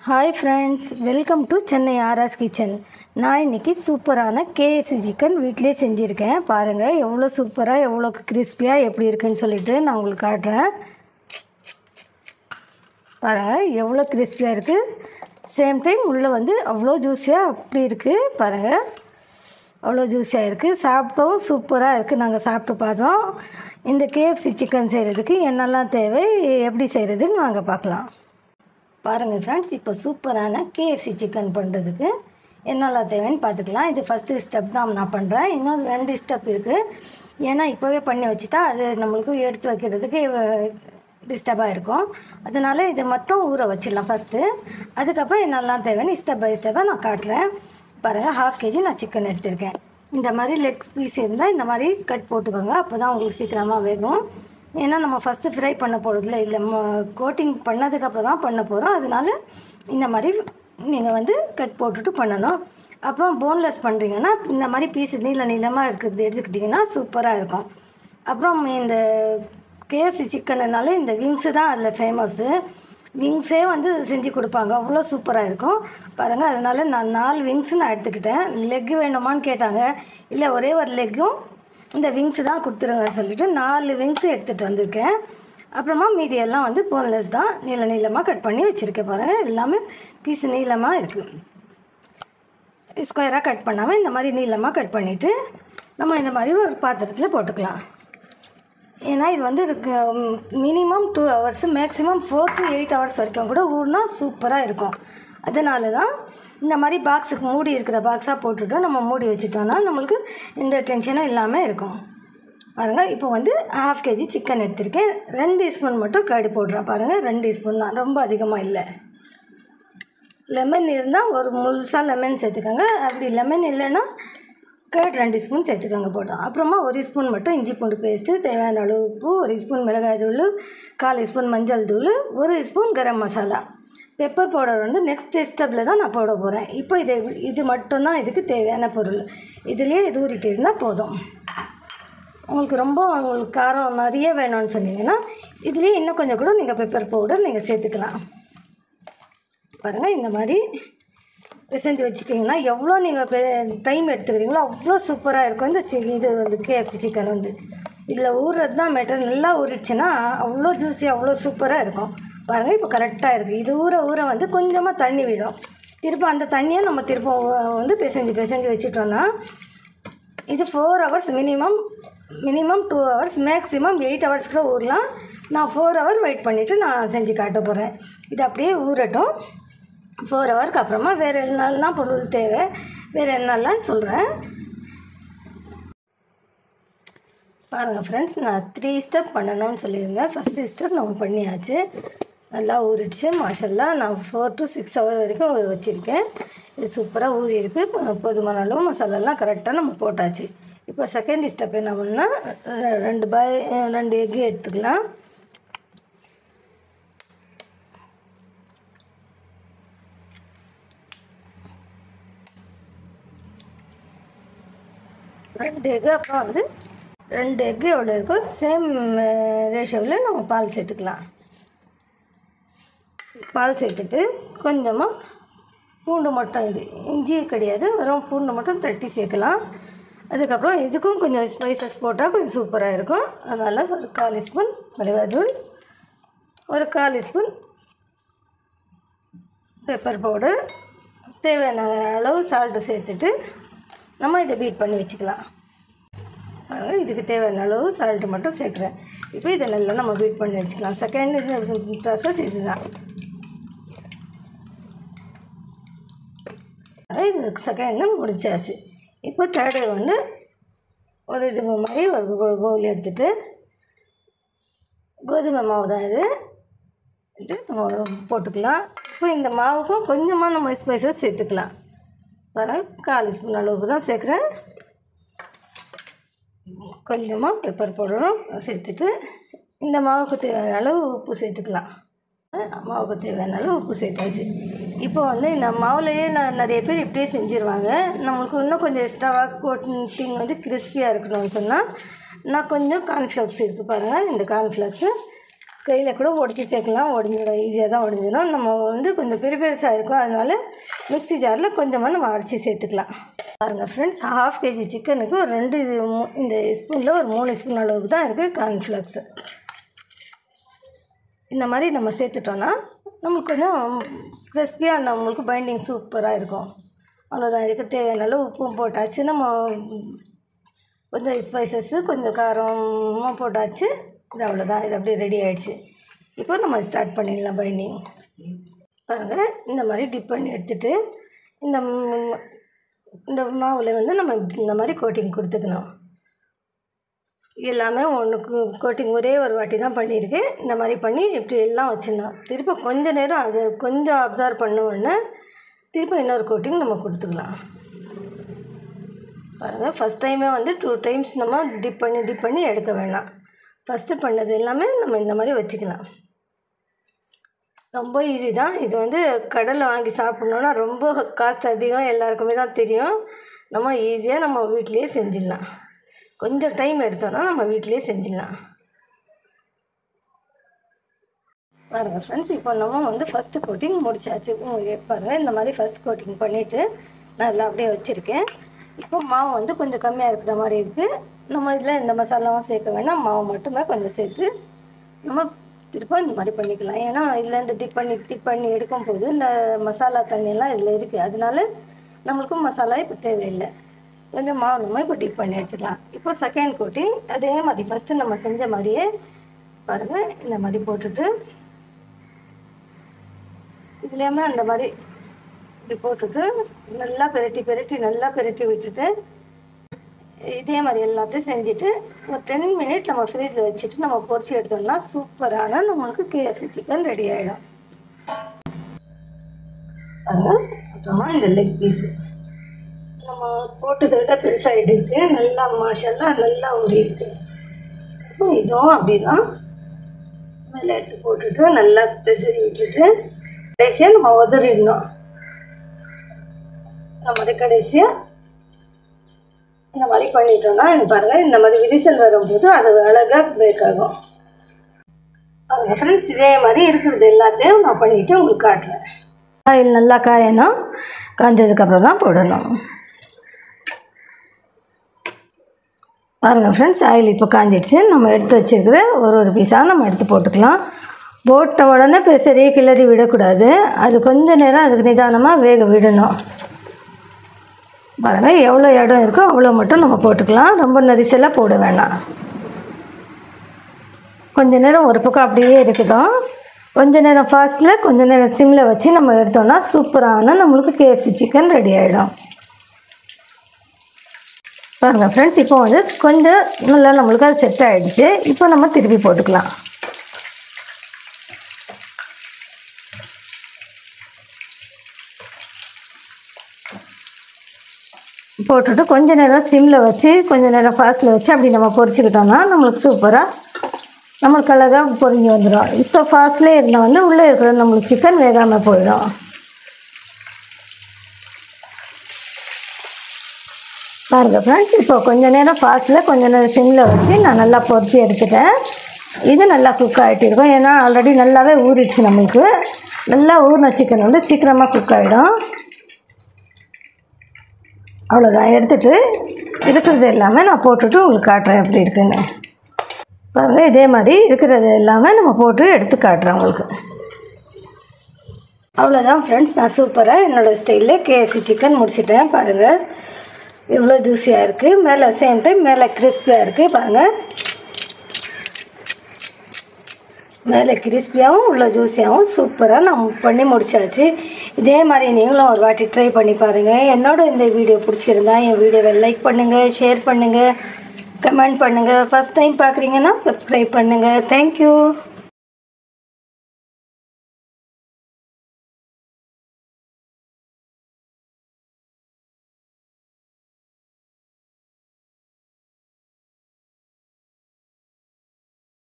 Hi friends, welcome to Chennai RRs kitchen. நான் இன்றைக்கி சூப்பரான கேஎஃப்சி சிக்கன் வீட்டிலே செஞ்சுருக்கேன். பாருங்கள் எவ்வளோ சூப்பராக எவ்வளோ கிறிஸ்பியாக எப்படி இருக்குன்னு சொல்லிவிட்டு நான் உங்களுக்கு காட்டுறேன். பாருங்கள் எவ்வளோ கிறிஸ்பியாக இருக்குது, சேம் டைம் உள்ளே வந்து அவ்வளோ ஜூஸியாக அப்படி இருக்குது. பாருங்கள் அவ்வளோ ஜூஸியாக இருக்குது, சாப்பிட்டோம் சூப்பராக இருக்குது. நாங்கள் சாப்பிட்டு பார்த்தோம். இந்த கேஎஃப்சி சிக்கன் செய்கிறதுக்கு என்னெல்லாம் தேவை, எப்படி செய்கிறதுன்னு வாங்க பார்க்கலாம். பாருங்கள் ஃப்ரெண்ட்ஸ், இப்போ சூப்பரான கேஎஃப்சி சிக்கன் பண்ணுறதுக்கு என்னெல்லாம் தேவைன்னு பார்த்துக்கலாம். இது ஃபஸ்ட்டு ஸ்டெப் தான் நான் பண்ணுறேன். இன்னும் 2 ஸ்டெப் இருக்குது. ஏன்னா இப்போவே பண்ணி வச்சுட்டா அது நம்மளுக்கு எடுத்து வைக்கிறதுக்கு டிஸ்டர்பாக இருக்கும். அதனால் இதை மட்டும் ஊற வச்சிடலாம் ஃபஸ்ட்டு. அதுக்கப்புறம் என்னெல்லாம் தேவைன்னு ஸ்டெப் பை ஸ்டெப்பாக நான் காட்டுறேன். பாருங்கள், 1/2 kg நான் சிக்கன் எடுத்திருக்கேன். இந்த மாதிரி லெக் பீஸ் இருந்தால் இந்த மாதிரி கட் போட்டுக்கோங்க, அப்போ தான் உங்களுக்கு சீக்கிரமாக வேகும். ஏன்னா நம்ம ஃபஸ்ட்டு ஃப்ரை பண்ண போகிறதில்ல, இல்லை கோட்டிங் பண்ணதுக்கப்புறம் தான் பண்ண போகிறோம். அதனால் இந்த மாதிரி நீங்கள் வந்து கட் போட்டுட்டு பண்ணணும். அப்புறம் போன்லெஸ் பண்ணுறீங்கன்னா இந்த மாதிரி பீஸ் நீளமாக இருக்கிறது எடுத்துக்கிட்டிங்கன்னா சூப்பராக இருக்கும். அப்புறம் இந்த கேஎஃப்சி சிக்கன்னால இந்த விங்ஸு தான் அதில் ஃபேமஸ்ஸு. விங்ஸே வந்து செஞ்சு கொடுப்பாங்க, அவ்வளோ சூப்பராக இருக்கும். பாருங்கள், அதனால் நான் 4 விங்ஸு நான் எடுத்துக்கிட்டேன். லெக்கு வேணுமான்னு கேட்டாங்க. இல்லை, ஒரே ஒரு லெக்கும் இந்த விங்ஸு தான் கொடுத்துருங்கன்னு சொல்லிவிட்டு 4 விங்ஸு எடுத்துகிட்டு வந்திருக்கேன். அப்புறமா மீதி எல்லாம் வந்து போன்லெஸ் தான், நீளமாக கட் பண்ணி வச்சுருக்கேன். பாருங்கள், எல்லாமே பீஸ் நீளமாக இருக்குது. ஸ்கொயராக கட் பண்ணாமல் இந்த மாதிரி நீளமாக கட் பண்ணிவிட்டு நம்ம இந்த மாதிரி ஒரு பாத்திரத்தில் போட்டுக்கலாம். ஏன்னா இது வந்து minimum 2 hours, maximum 4 to 8 hours வரைக்கும் கூட ஊறினா சூப்பராக இருக்கும். அதனால தான் இந்த மாதிரி பாக்ஸுக்கு மூடி இருக்கிற பாக்ஸாக போட்டுவிட்டோம், நம்ம மூடி வச்சுட்டோம்னா நம்மளுக்கு எந்த டென்ஷனும் இல்லாமல் இருக்கும். பாருங்கள், இப்போ வந்து 1/2 kg சிக்கன் எடுத்திருக்கேன். 2 ஸ்பூன் மட்டும் கர்டு போடுறேன். பாருங்கள், 2 ஸ்பூன் தான், ரொம்ப அதிகமாக இல்லை. லெமன் இருந்தால் ஒரு முழுசாக லெமன் சேர்த்துக்கோங்க. அப்படி லெமன் இல்லைன்னா கர்டு 2 ஸ்பூன் சேர்த்துக்கோங்க போட்டோம். அப்புறமா 1 ஸ்பூன் மட்டும் இஞ்சி பூண்டு பேஸ்ட்டு, தேவையான அளவு உப்பு, 1 ஸ்பூன் மிளகாய் தூள், 1/4 ஸ்பூன் மஞ்சள் தூள், 1 spoon garam masala. Pepper powder வந்து நெக்ஸ்ட் ஸ்டெப்பில் தான் நான் போட போகிறேன். இப்போ இது மட்டும்தான் இதுக்கு தேவையான பொருள். இதுலேயே இது ஊறிட்டு இருந்தால் போதும். உங்களுக்கு காரம் நிறைய வேணும்னு சொன்னீங்கன்னா இதுலேயே இன்னும் கொஞ்சம் கூட நீங்கள் பெப்பர் பவுடர் நீங்கள் சேர்த்துக்கலாம். பாருங்கள், இந்த மாதிரி செஞ்சு வச்சுட்டிங்கன்னா எவ்வளோ நீங்கள் டைம் எடுத்துக்கிறீங்களோ அவ்வளோ சூப்பராக இருக்கும். இது வந்து கேஎஃப்சி சிக்கன் வந்து இதில் ஊறுறது தான் மேட்டர். நல்லா ஊறிடுச்சுன்னா அவ்வளோ ஜூஸியாக அவ்வளோ சூப்பராக இருக்கும். பாருங்கள், இப்போ கரெக்டாக இருக்குது. இது ஊற வந்து கொஞ்சமாக தண்ணி விடும். திரும்ப அந்த தண்ணியை நம்ம திரும்ப வந்து பிசைஞ்சு வச்சுட்டோன்னா இது 4 hours minimum 2 hours, maximum 8 hours கூட ஊறலாம். நான் 4 ஹவர் வெயிட் பண்ணிவிட்டு நான் செஞ்சு காட்ட போகிறேன். இது அப்படியே ஊறட்டும். 4 ஹவருக்கு அப்புறமா வேறு என்னெல்லாம் பொருள் தேவை, வேறு என்னெல்லாம் சொல்கிறேன். பாருங்கள் ஃப்ரெண்ட்ஸ், நான் 3 ஸ்டெப் பண்ணணும்னு சொல்லியிருந்தேன். ஃபஸ்ட்டு ஸ்டெப் நம்ம பண்ணியாச்சு, நல்லா ஊறிடுச்சு. மாஷல்லா, நான் 4 to 6 ஹவர் வரைக்கும் ஊற வச்சுருக்கேன். இது சூப்பராக ஊறி இருக்குது. போதுமான அளவு மசாலாலாம் கரெக்டாக நம்ம போட்டாச்சு. இப்போ செகண்ட் ஸ்டெப் என்ன பண்ணால் 2 எக்கு எடுத்துக்கலாம். அப்புறம் வந்து 2 எக்கு எவ்வளோ இருக்கோ சேம் ரேஷியோவில் நம்ம பால் சேர்த்துக்கலாம். பால் சேர்த்துட்டு கொஞ்சமாக பூண்டு மட்டும், இது இஞ்சி கிடையாது, வெறும் பூண்டு மட்டும் தட்டி சேர்க்கலாம். அதுக்கப்புறம் இதுக்கும் கொஞ்சம் ஸ்பைசஸ் போட்டால் கொஞ்சம் சூப்பராக இருக்கும். அதனால் ஒரு 1/4 ஸ்பூன் மிளகாய்த்தூள், ஒரு 1/4 ஸ்பூன் பெப்பர் பவுடர், தேவையான அளவு சால்ட்டு சேர்த்துட்டு நம்ம இதை பீட் பண்ணி வச்சுக்கலாம். இதுக்கு தேவையான அளவு சால்ட்டு மட்டும் சேர்க்குறேன். இப்போ இதை நல்லா நம்ம பீட் பண்ணி வச்சுக்கலாம். செகண்ட் ப்ராசஸ் இதுதான். இது செகண்ட் முடிச்சாச்சு. இப்போ தேர்டு வந்து ஒரு இது மாதிரி ஒரு பவுல் எடுத்துகிட்டு, கோதுமை மாவு தான் இது நம்ம போட்டுக்கலாம். இப்போ இந்த மாவுக்கும் கொஞ்சமாக நம்ம ஸ்பைசஸ் சேர்த்துக்கலாம். பாருங்கள், 1/4 ஸ்பூன் அளவுக்கு தான் சேர்க்குறேன். கொஞ்சமாக பெப்பர் பவுடரும் சேர்த்துட்டு இந்த மாவுக்கு தேவையான அளவு உப்பு சேர்த்துக்கலாம். மாவுக்கு தேவையான அளவு உப்பு சேர்த்தாச்சு. இப்போ வந்து இந்த மாவுலையே நிறைய பேர் இப்படியே செஞ்சுருவாங்க. நம்மளுக்கு இன்னும் கொஞ்சம் எக்ஸ்ட்ராவாக கோட்டிங் வந்து கிறிஸ்பியாக இருக்கணும்னு சொன்னால் நான் கொஞ்சம் கார்ன்ஃப்ளெக்ஸ் இருக்குது. பாருங்கள், இந்த கார்ன்ஃப்ளெக்ஸு கையில் கூட உடச்சி சேர்க்கலாம், உடஞ்சிடும், ஈஸியாக தான் உடஞ்சிடும். நம்ம வந்து கொஞ்சம் பெருசாக இருக்கும், அதனால் மிக்ஸி ஜாரில் கொஞ்சமாக நம்ம அரைச்சி சேர்த்துக்கலாம். பாருங்கள் ஃப்ரெண்ட்ஸ், 1/2 kg சிக்கனுக்கு ஒரு 2 இந்த ஸ்பூனில் ஒரு 3 ஸ்பூன் அளவுக்கு தான் இருக்குது கார்ன்ஃப்ளெக்ஸு. இந்த மாதிரி நம்ம சேர்த்துட்டோன்னா நம்மளுக்கு கொஞ்சம் கிறிஸ்பியாக நம்மளுக்கு பைண்டிங் சூப்பராக இருக்கும். அவ்வளோதான். இதுக்கு தேவையான அளவு உப்பும் போட்டாச்சு, நம்ம கொஞ்சம் ஸ்பைசஸ்ஸு கொஞ்சம் காரமாக போட்டாச்சு. இது அவ்வளோதான். இது அப்படியே ரெடி ஆகிடுச்சு. இப்போ நம்ம ஸ்டார்ட் பண்ணிடலாம் பைண்டிங். பாருங்கள், இந்த மாதிரி டிப் பண்ணி எடுத்துகிட்டு இந்த மாவில் வந்து நம்ம இந்த மாதிரி கோட்டிங் கொடுத்துக்கணும். எல்லாமே ஒன்றுக்கு கோட்டிங் ஒரே ஒரு வாட்டி தான் பண்ணியிருக்கேன். இந்த மாதிரி பண்ணி இப்படி எல்லாம் வச்சிடணும். திருப்பி கொஞ்சம் நேரம் அது கொஞ்சம் அப்சர்வ் பண்ணுவோன்னு திருப்பி இன்னொரு கோட்டிங் நம்ம கொடுத்துக்கலாம். பாருங்கள், ஃபஸ்ட் டைமே வந்து 2 டைம்ஸ் நம்ம டிப் பண்ணி எடுக்க வேணாம். ஃபஸ்ட்டு பண்ணது எல்லாமே நம்ம இந்த மாதிரி வச்சுக்கலாம். ரொம்ப ஈஸி தான். இது வந்து கடையில் வாங்கி சாப்பிட்ணுன்னா ரொம்ப காஸ்ட் அதிகம், எல்லாருக்குமே தான் தெரியும். நம்ம ஈஸியாக நம்ம வீட்டிலையே செஞ்சிடலாம். கொஞ்சம் டைம் எடுத்தோன்னா நம்ம வீட்டிலையே செஞ்சிடலாம். பாருங்கள் ஃப்ரெண்ட்ஸ், இப்போ நம்ம வந்து ஃபஸ்ட்டு கோட்டிங் முடிச்சாச்சு. பாருங்கள், இந்த மாதிரி ஃபஸ்ட் கோட்டிங் பண்ணிவிட்டு நான் எல்லாம் அப்படியே வச்சுருக்கேன். இப்போ மாவு வந்து கொஞ்சம் கம்மியாக இருக்கிற மாதிரி இருக்குது. நம்ம இதில் இந்த மசாலாவும் சேர்க்க வேணாம், மாவு மட்டுமே கொஞ்சம் சேர்த்து நம்ம திருப்ப இந்த மாதிரி பண்ணிக்கலாம். ஏன்னா இதுலேருந்து டிப் பண்ணி எடுக்கும்போது இந்த மசாலா தண்ணியெல்லாம் இதில் இருக்குது, அதனால நம்மளுக்கும் மசாலா இப்போ தேவையில்லை. கொஞ்சம் மாவு நம்ம இப்போ டிப் பண்ணி எடுத்துக்கலாம். இப்போ செகண்ட் கோட்டிங் அதே மாதிரி ஃபஸ்ட்டு நம்ம செஞ்ச மாதிரியே பாருங்கள், இந்த மாதிரி போட்டுட்டு இதுலேயுமே அந்த மாதிரி இப்படி போட்டுட்டு நல்லா பெரட்டி விட்டுட்டு இதே மாதிரி எல்லாத்தையும் செஞ்சுட்டு ஒரு 10 மினிட் நம்ம ஃப்ரீஸில் வச்சுட்டு நம்ம பொரிச்சு எடுத்தோம்னா சூப்பரான நம்மளுக்கு KFC சிக்கன் ரெடி ஆகிடும். அப்புறமா இந்த லெக் பீஸு நம்ம போட்டதை விட பெருசாகிட்டு இருக்குது. நல்லா மாஷெல்லாம் நல்லா ஊறி இருக்குது. இதுவும் அப்படி தான் மேலே எடுத்து போட்டுட்டு நல்லா பெசரி விட்டுட்டு கடைசியாக நம்ம உதறிடணும். நம்ம கடைசியாக இந்த மாதிரி பண்ணிட்டோம்னா பாருங்கள், இந்த மாதிரி விரிசல் வரும்போது அது அழகாக பிரேக் ஆகும். பாருங்கள் ஃப்ரெண்ட்ஸ், இதே மாதிரி இருக்கிறது எல்லாத்தையும் நான் பண்ணிவிட்டு உங்களுக்கு காட்டுறேன். ஆயில் நல்லா காயணும், காஞ்சதுக்கப்புறம் தான் போடணும். பாருங்கள் ஃப்ரெண்ட்ஸ், ஆயில் இப்போ காஞ்சிடுச்சு. நம்ம எடுத்து வச்சுருக்கிற ஒரு பீஸாக நம்ம எடுத்து போட்டுக்கலாம். போட்ட உடனே பெசரி கிளறி விடக்கூடாது, அது கொஞ்சம் நேரம் அதுக்கு நிதானமாக வேக விடணும். பாருங்கள், எவ்வளோ இடம் இருக்கோ அவ்வளோ மட்டும் நம்ம போட்டுக்கலாம், ரொம்ப நெரிசலாக போட வேணாம். கொஞ்சம் நேரம் ஒரு பக்கம் அப்படியே இருக்கட்டும். கொஞ்சம் நேரம் ஃபாஸ்ட்டில் கொஞ்சம் நேரம் சிம்மில் வச்சு நம்ம எடுத்தோம்னா சூப்பரான நம்மளுக்கு KFC சிக்கன் ரெடி ஆகிடும். பாருங்கள் ஃப்ரெண்ட்ஸ், இப்போ வந்து கொஞ்சம் நல்லா நம்மளுக்கு அது செட் ஆகிடுச்சு. இப்போ நம்ம திருப்பி போட்டுக்கலாம். போட்டுட்டு கொஞ்சம் நேரம் சிம்மில் வச்சு கொஞ்சம் நேரம் ஃபாஸ்ட்டில் வச்சு அப்படி நம்ம பொரிச்சுக்கிட்டோம்னா நம்மளுக்கு சூப்பராக நம்மளுக்கு அழகாக பொரிஞ்சு வந்துடும். இப்போ ஃபாஸ்ட்லேயே இருந்தால் வந்து உள்ளே இருக்கிற நம்மளுக்கு சிக்கன் வேகாமல் போயிடும். பாருங்கள் ஃப்ரெண்ட்ஸ், இப்போ கொஞ்சம் நேரம் ஃபாஸ்ட்டில் கொஞ்சம் நேரம் சிம்மில் வச்சு நான் நல்லா பொரிச்சு எடுத்துட்டேன். இது நல்லா குக் ஆகிட்டு இருக்கும், ஏன்னா ஆல்ரெடி நல்லாவே ஊறிடுச்சு. நம்மளுக்கு நல்லா ஊறின சிக்கன் வந்து சீக்கிரமாக குக் ஆகிடும். அவ்வளோதான். எடுத்துகிட்டு இருக்கிறது எல்லாமே நான் போட்டுட்டு உங்களுக்கு காட்டுறேன் எப்படி இருக்குன்னு. பாருங்கள், இதே மாதிரி இருக்கிறது எல்லாமே நம்ம போட்டு எடுத்து காட்டுறேன் உங்களுக்கு. அவ்வளோதான் ஃப்ரெண்ட்ஸ், நான் சூப்பராக என்னோடய ஸ்டைலில் KFC சிக்கன் முடிச்சிட்டேன். பாருங்கள் எவ்வளோ ஜூஸியாக இருக்குது, மேலே சேம் டைம் மேலே கிறிஸ்பியாக இருக்குது. பாருங்கள், மேலே கிறிஸ்பியாகவும் உள்ள ஜூஸியாகவும் சூப்பராக நான் பண்ணி முடிச்சாச்சு. இதே மாதிரி நீங்களும் ஒரு வாட்டி ட்ரை பண்ணி பாருங்கள். என்னோட இந்த வீடியோ பிடிச்சிருந்தா என் வீடியோவை லைக் பண்ணுங்கள், ஷேர் பண்ணுங்கள், கமெண்ட் பண்ணுங்கள். ஃபஸ்ட் டைம் பார்க்குறீங்கன்னா சப்ஸ்கிரைப் பண்ணுங்கள். தேங்க்யூ.